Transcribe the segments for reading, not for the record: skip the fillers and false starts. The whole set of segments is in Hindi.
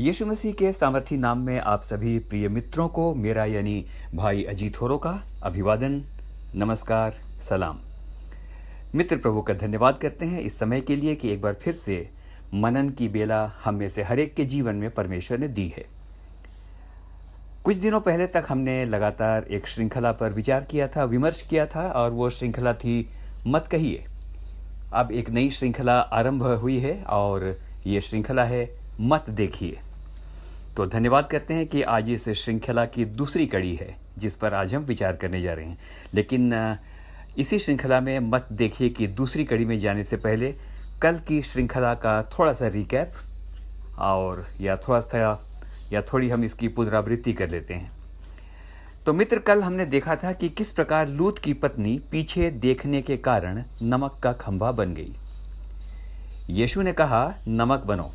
यीशु मसीह के सामर्थी नाम में आप सभी प्रिय मित्रों को मेरा यानी भाई अजीत होरो का अभिवादन, नमस्कार, सलाम। मित्र प्रभु का धन्यवाद करते हैं इस समय के लिए कि एक बार फिर से मनन की बेला हम में से हर एक के जीवन में परमेश्वर ने दी है। कुछ दिनों पहले तक हमने लगातार एक श्रृंखला पर विचार किया था, विमर्श किया था, और वो श्रृंखला थी मत कहिए। अब एक नई श्रृंखला आरंभ हुई है और ये श्रृंखला है मत देखिए। तो धन्यवाद करते हैं कि आज इस श्रृंखला की दूसरी कड़ी है जिस पर आज हम विचार करने जा रहे हैं। लेकिन इसी श्रृंखला में मत देखिए कि दूसरी कड़ी में जाने से पहले कल की श्रृंखला का थोड़ा सा रिकैप और थोड़ी हम इसकी पुनरावृत्ति कर लेते हैं। तो मित्र, कल हमने देखा था कि किस प्रकार लूत की पत्नी पीछे देखने के कारण नमक का खंभा बन गई। यीशु ने कहा नमक बनो।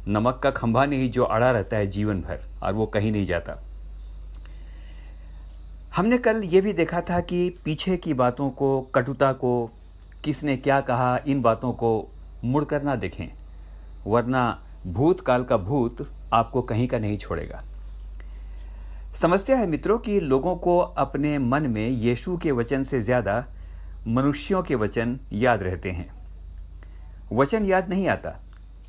नमक का खंभा नहीं जो अड़ा रहता है जीवन भर और वो कहीं नहीं जाता। हमने कल ये भी देखा था कि पीछे की बातों को, कटुता को, किसने क्या कहा, इन बातों को मुड़कर ना देखें, वरना भूतकाल का भूत आपको कहीं का नहीं छोड़ेगा। समस्या है मित्रों कि लोगों को अपने मन में यीशु के वचन से ज़्यादा मनुष्यों के वचन याद रहते हैं। वचन याद नहीं आता,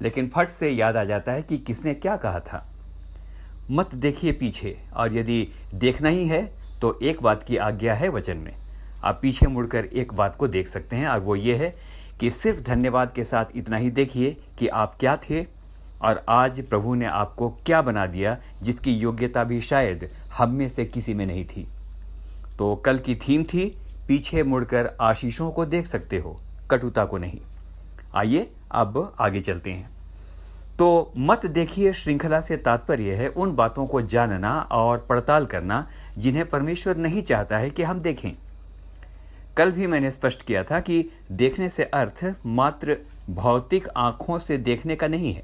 लेकिन फट से याद आ जाता है कि किसने क्या कहा था। मत देखिए पीछे, और यदि देखना ही है तो एक बात की आज्ञा है वचन में। आप पीछे मुड़कर एक बात को देख सकते हैं, और वो ये है कि सिर्फ धन्यवाद के साथ इतना ही देखिए कि आप क्या थे और आज प्रभु ने आपको क्या बना दिया, जिसकी योग्यता भी शायद हम में से किसी में नहीं थी। तो कल की थीम थी पीछे मुड़कर आशीषों को देख सकते हो, कटुता को नहीं। आइए अब आगे चलते हैं। तो मत देखिए श्रृंखला से तात्पर्य है उन बातों को जानना और पड़ताल करना जिन्हें परमेश्वर नहीं चाहता है कि हम देखें। कल भी मैंने स्पष्ट किया था कि देखने से अर्थ मात्र भौतिक आंखों से देखने का नहीं है।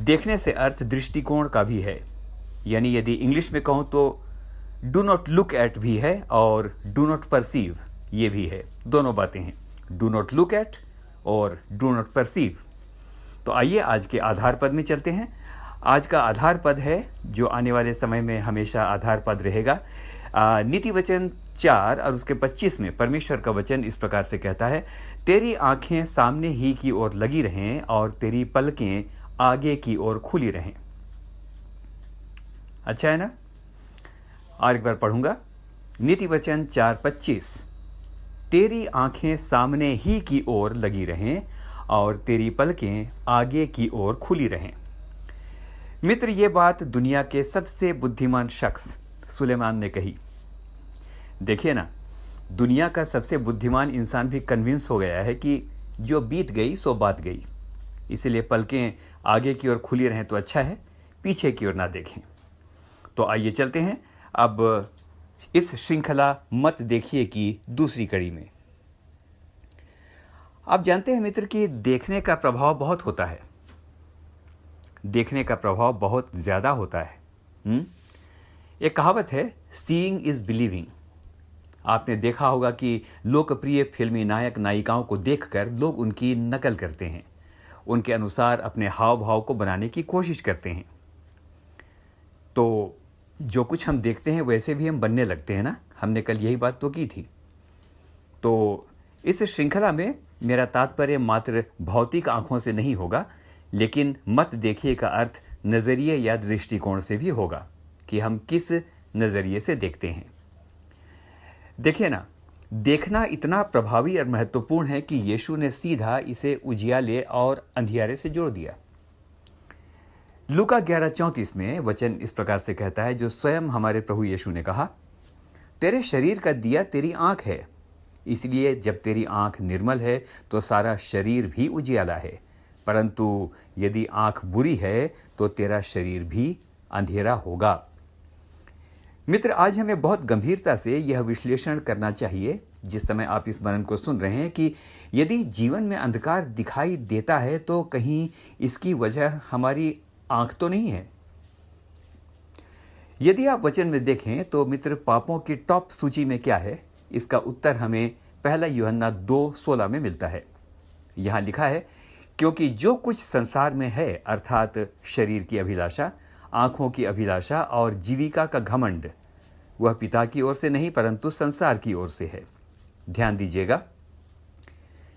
देखने से अर्थ दृष्टिकोण का भी है। यानी यदि इंग्लिश में कहूँ तो डू नॉट लुक एट भी है और डू नॉट परसीव ये भी है। दोनों बातें हैं, डू नॉट लुक एट और डू नॉट परसीव। तो आइए आज के आधार पद में चलते हैं। आज का आधार पद है, जो आने वाले समय में हमेशा आधार पद रहेगा, नीति वचन 4 और उसके 25 में परमेश्वर का वचन इस प्रकार से कहता है, तेरी आंखें सामने ही की ओर लगी रहें और तेरी पलकें आगे की ओर खुली रहें। अच्छा है ना? और एक बार पढ़ूंगा, नीति वचन 4:25, तेरी आंखें सामने ही की ओर लगी रहें और तेरी पलकें आगे की ओर खुली रहें। मित्र, ये बात दुनिया के सबसे बुद्धिमान शख्स सुलेमान ने कही। देखिए ना, दुनिया का सबसे बुद्धिमान इंसान भी कन्विंस हो गया है कि जो बीत गई सो बात गई, इसलिए पलकें आगे की ओर खुली रहें तो अच्छा है, पीछे की ओर ना देखें। तो आइए चलते हैं अब इस श्रृंखला मत देखिए की दूसरी कड़ी में। आप जानते हैं मित्र कि देखने का प्रभाव बहुत होता है, देखने का प्रभाव बहुत ज़्यादा होता है। एक कहावत है, सीइंग इज़ बिलीविंग। आपने देखा होगा कि लोकप्रिय फिल्मी नायक नायिकाओं को देखकर लोग उनकी नकल करते हैं, उनके अनुसार अपने हाव भाव को बनाने की कोशिश करते हैं। तो जो कुछ हम देखते हैं वैसे भी हम बनने लगते हैं ना। हमने कल यही बात तो की थी। तो इस श्रृंखला में मेरा तात्पर्य मात्र भौतिक आंखों से नहीं होगा, लेकिन मत देखिए का अर्थ नज़रिए या दृष्टिकोण से भी होगा कि हम किस नज़रिए से देखते हैं। देखिए ना, देखना इतना प्रभावी और महत्वपूर्ण है कि यीशु ने सीधा इसे उजियाले और अंधियारे से जोड़ दिया। लूका 11:34 में वचन इस प्रकार से कहता है, जो स्वयं हमारे प्रभु यीशु ने कहा, तेरे शरीर का दिया तेरी आंख है, इसलिए जब तेरी आंख निर्मल है तो सारा शरीर भी उजियाला है, परंतु यदि आंख बुरी है तो तेरा शरीर भी अंधेरा होगा। मित्र, आज हमें बहुत गंभीरता से यह विश्लेषण करना चाहिए जिस समय आप इस मनन को सुन रहे हैं कि यदि जीवन में अंधकार दिखाई देता है तो कहीं इसकी वजह हमारी आंख तो नहीं है। यदि आप वचन में देखें तो मित्र, पापों की टॉप सूची में क्या है, इसका उत्तर हमें 1 यूहन्ना 2:16 में मिलता है। यहाँ लिखा है, क्योंकि जो कुछ संसार में है अर्थात शरीर की अभिलाषा, आँखों की अभिलाषा और जीविका का घमंड, वह पिता की ओर से नहीं परंतु संसार की ओर से है। ध्यान दीजिएगा,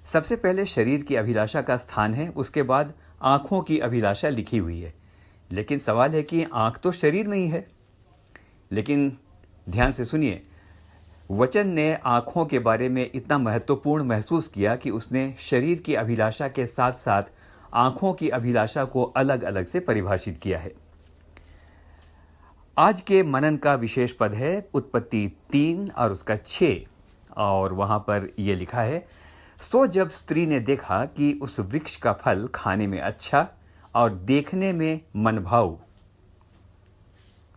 सबसे पहले शरीर की अभिलाषा का स्थान है, उसके बाद आँखों की अभिलाषा लिखी हुई है। लेकिन सवाल है कि आँख तो शरीर में ही है। लेकिन ध्यान से सुनिए, वचन ने आँखों के बारे में इतना महत्वपूर्ण महसूस किया कि उसने शरीर की अभिलाषा के साथ साथ आँखों की अभिलाषा को अलग अलग से परिभाषित किया है। आज के मनन का विशेष पद है उत्पत्ति 3 और उसका 6, और वहाँ पर यह लिखा है, सो जब स्त्री ने देखा कि उस वृक्ष का फल खाने में अच्छा और देखने में मनभाऊ।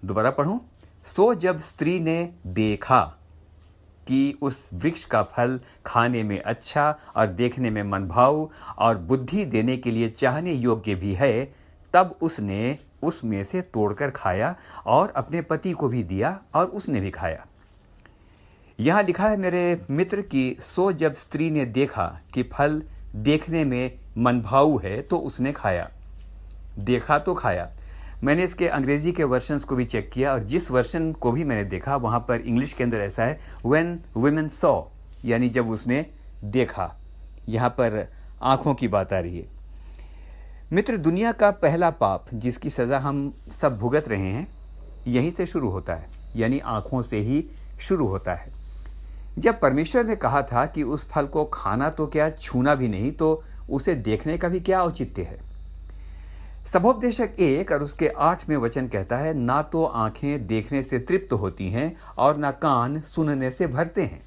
दोबारा पढ़ूं, सो जब स्त्री ने देखा कि उस वृक्ष का फल खाने में अच्छा और देखने में मनभाऊ और बुद्धि देने के लिए चाहने योग्य भी है, तब उसने उसमें से तोड़कर खाया और अपने पति को भी दिया और उसने भी खाया। यहाँ लिखा है मेरे मित्र कि सो जब स्त्री ने देखा कि फल देखने में मनभाऊ है तो उसने खाया। देखा तो खाया। मैंने इसके अंग्रेजी के वर्शन्स को भी चेक किया और जिस वर्शन को भी मैंने देखा वहाँ पर इंग्लिश के अंदर ऐसा है व्हेन वुमेन सॉ, यानी जब उसने देखा। यहाँ पर आँखों की बात आ रही है। मित्र, दुनिया का पहला पाप जिसकी सज़ा हम सब भुगत रहे हैं यहीं से शुरू होता है, यानी आँखों से ही शुरू होता है। जब परमेश्वर ने कहा था कि उस फल को खाना तो क्या छूना भी नहीं, तो उसे देखने का भी क्या औचित्य है। सबोपदेशक 1 और उसके 8वें वचन कहता है, ना तो आंखें देखने से तृप्त होती हैं और ना कान सुनने से भरते हैं।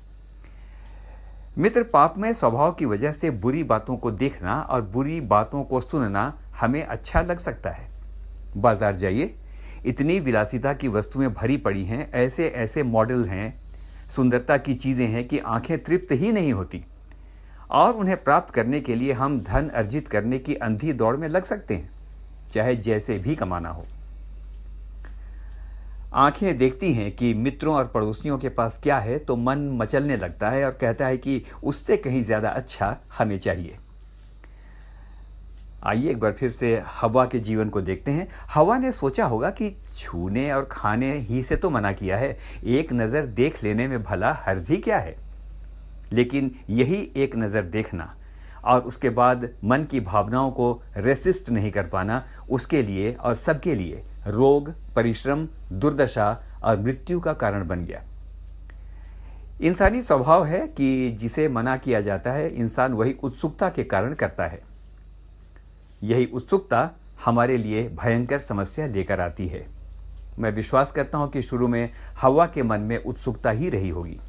मित्र, पापमय स्वभाव की वजह से बुरी बातों को देखना और बुरी बातों को सुनना हमें अच्छा लग सकता है। बाजार जाइए, इतनी विलासिता की वस्तुएं भरी पड़ी हैं, ऐसे ऐसे मॉडल हैं, सुंदरता की चीज़ें हैं कि आंखें तृप्त ही नहीं होती, और उन्हें प्राप्त करने के लिए हम धन अर्जित करने की अंधी दौड़ में लग सकते हैं, चाहे जैसे भी कमाना हो। आंखें देखती हैं कि मित्रों और पड़ोसियों के पास क्या है तो मन मचलने लगता है और कहता है कि उससे कहीं ज़्यादा अच्छा हमें चाहिए। आइए एक बार फिर से हवा के जीवन को देखते हैं। हवा ने सोचा होगा कि छूने और खाने ही से तो मना किया है, एक नज़र देख लेने में भला हर्ज ही क्या है। लेकिन यही एक नज़र देखना और उसके बाद मन की भावनाओं को रेसिस्ट नहीं कर पाना, उसके लिए और सबके लिए रोग, परिश्रम, दुर्दशा और मृत्यु का कारण बन गया। इंसानी स्वभाव है कि जिसे मना किया जाता है इंसान वही उत्सुकता के कारण करता है। यही उत्सुकता हमारे लिए भयंकर समस्या लेकर आती है। मैं विश्वास करता हूं कि शुरू में हवा के मन में उत्सुकता ही रही होगी,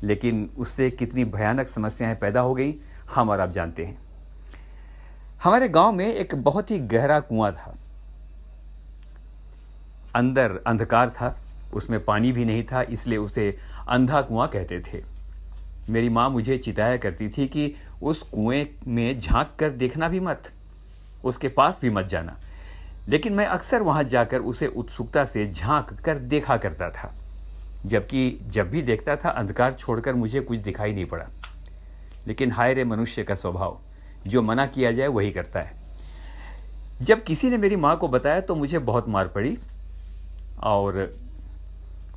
लेकिन उससे कितनी भयानक समस्याएं पैदा हो गई हम और आप जानते हैं। हमारे गांव में एक बहुत ही गहरा कुआं था। अंदर अंधकार था, उसमें पानी भी नहीं था, इसलिए उसे अंधा कुआं कहते थे। मेरी माँ मुझे चिताया करती थी कि उस कुएं में झांक कर देखना भी मत, उसके पास भी मत जाना। लेकिन मैं अक्सर वहां जाकर उसे उत्सुकता से झांक कर देखा करता था, जबकि जब भी देखता था अंधकार छोड़कर मुझे कुछ दिखाई नहीं पड़ा। लेकिन हाय रे मनुष्य का स्वभाव, जो मना किया जाए वही करता है। जब किसी ने मेरी माँ को बताया तो मुझे बहुत मार पड़ी और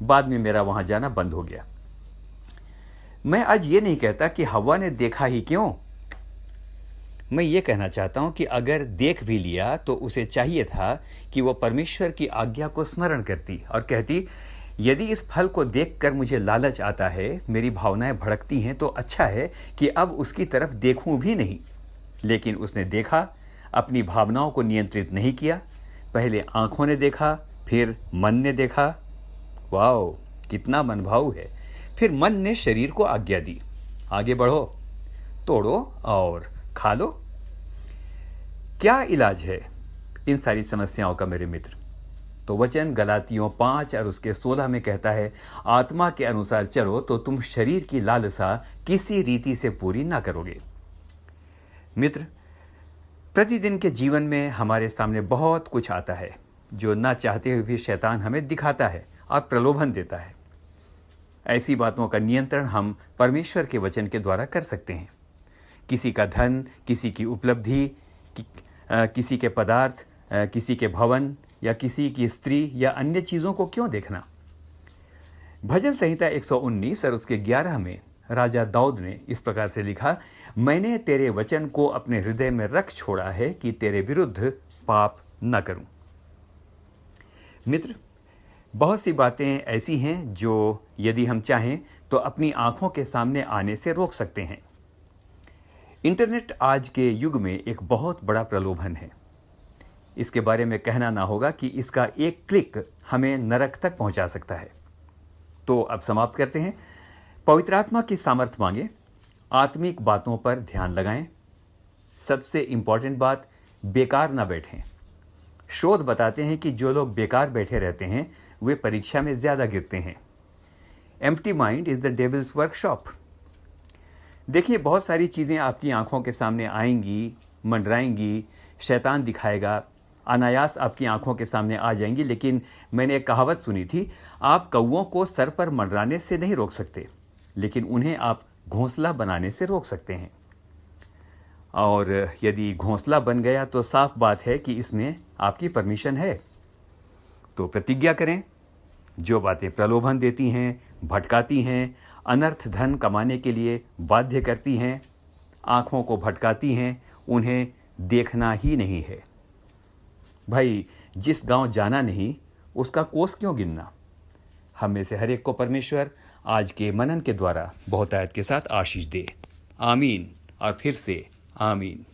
बाद में मेरा वहां जाना बंद हो गया। मैं आज ये नहीं कहता कि हवा ने देखा ही क्यों। मैं ये कहना चाहता हूं कि अगर देख भी लिया तो उसे चाहिए था कि वो परमेश्वर की आज्ञा को स्मरण करती और कहती, यदि इस फल को देखकर मुझे लालच आता है, मेरी भावनाएं भड़कती हैं, तो अच्छा है कि अब उसकी तरफ देखूं भी नहीं। लेकिन उसने देखा, अपनी भावनाओं को नियंत्रित नहीं किया। पहले आंखों ने देखा, फिर मन ने देखा। वाओ, कितना मनभाऊ है। फिर मन ने शरीर को आज्ञा दी, आगे बढ़ो, तोड़ो और खा लो। क्या इलाज है इन सारी समस्याओं का मेरे मित्र? तो वचन गलातियों 5 और उसके 16 में कहता है, आत्मा के अनुसार चलो तो तुम शरीर की लालसा किसी रीति से पूरी ना करोगे। मित्र, प्रतिदिन के जीवन में हमारे सामने बहुत कुछ आता है जो ना चाहते हुए भी शैतान हमें दिखाता है और प्रलोभन देता है। ऐसी बातों का नियंत्रण हम परमेश्वर के वचन के द्वारा कर सकते हैं। किसी का धन, किसी की उपलब्धि, किसी के पदार्थ, किसी के भवन या किसी की स्त्री या अन्य चीज़ों को क्यों देखना? भजन संहिता 119 और उसके 11 में राजा दाऊद ने इस प्रकार से लिखा, मैंने तेरे वचन को अपने हृदय में रख छोड़ा है कि तेरे विरुद्ध पाप न करूं। मित्र, बहुत सी बातें ऐसी हैं जो यदि हम चाहें तो अपनी आंखों के सामने आने से रोक सकते हैं। इंटरनेट आज के युग में एक बहुत बड़ा प्रलोभन है। इसके बारे में कहना ना होगा कि इसका एक क्लिक हमें नरक तक पहुंचा सकता है। तो अब समाप्त करते हैं। पवित्र आत्मा की सामर्थ मांगे, आत्मिक बातों पर ध्यान लगाएं। सबसे इंपॉर्टेंट बात, बेकार ना बैठें। शोध बताते हैं कि जो लोग बेकार बैठे रहते हैं वे परीक्षा में ज़्यादा गिरते हैं। Empty mind is the devils workshop. देखिए, बहुत सारी चीज़ें आपकी आंखों के सामने आएंगी, मंडराएंगी, शैतान दिखाएगा, अनायास आपकी आंखों के सामने आ जाएंगी। लेकिन मैंने एक कहावत सुनी थी, आप कौवों को सर पर मंडराने से नहीं रोक सकते, लेकिन उन्हें आप घोंसला बनाने से रोक सकते हैं। और यदि घोंसला बन गया तो साफ बात है कि इसमें आपकी परमिशन है। तो प्रतिज्ञा करें, जो बातें प्रलोभन देती हैं, भटकाती हैं, अनर्थ धन कमाने के लिए बाध्य करती हैं, आँखों को भटकाती हैं, उन्हें देखना ही नहीं है। भाई, जिस गांव जाना नहीं उसका कोस क्यों गिनना? हम में से हर एक को परमेश्वर आज के मनन के द्वारा बहुतायत के साथ आशीष दे। आमीन और फिर से आमीन।